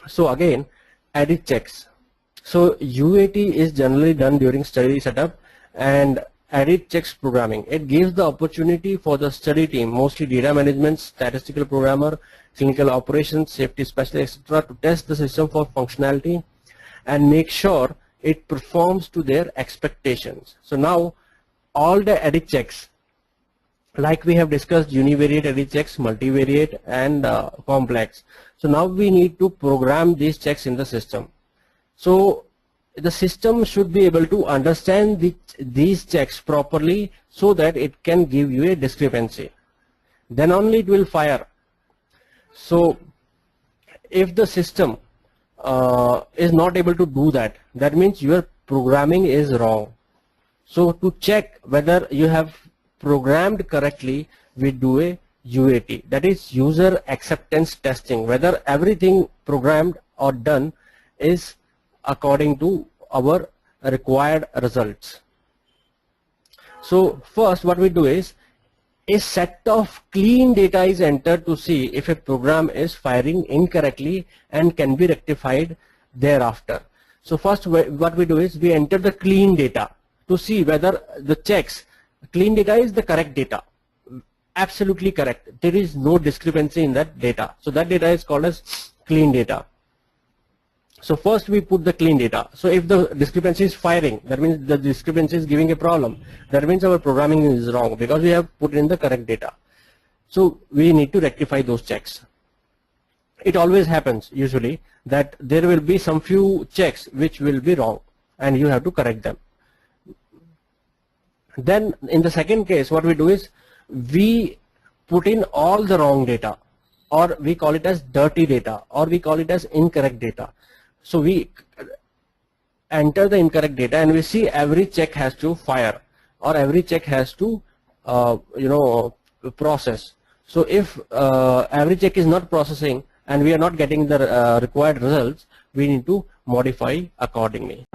So again, edit checks. So UAT is generally done during study setup, and edit checks programming. It gives the opportunity for the study team, mostly data management, statistical programmer, clinical operations, safety specialist, etc., to test the system for functionality and make sure it performs to their expectations. So now all the edit checks, like we have discussed, univariate edit checks, multivariate, and complex. So now we need to program these checks in the system. So the system should be able to understand these checks properly so that it can give you a discrepancy. Then only it will fire. So if the system is not able to do that, that means your programming is wrong. So to check whether you have programmed correctly, we do a UAT, that is user acceptance testing, whether everything programmed or done is according to our required results. So first what we do is a set of clean data is entered to see if a program is firing incorrectly and can be rectified thereafter. So first what we do is we enter the clean data to see whether the checks, clean data is the correct data, absolutely correct, there is no discrepancy in that data. So that data is called as clean data. So first we put the clean data. So if the discrepancy is firing, that means the discrepancy is giving a problem. That means our programming is wrong because we have put in the correct data. So we need to rectify those checks. It always happens usually that there will be some few checks which will be wrong and you have to correct them. Then in the second case what we do is we put in all the wrong data, or we call it as dirty data, or we call it as incorrect data. So we enter the incorrect data and we see every check has to fire or every check has to process. So if every check is not processing and we are not getting the required results, we need to modify accordingly.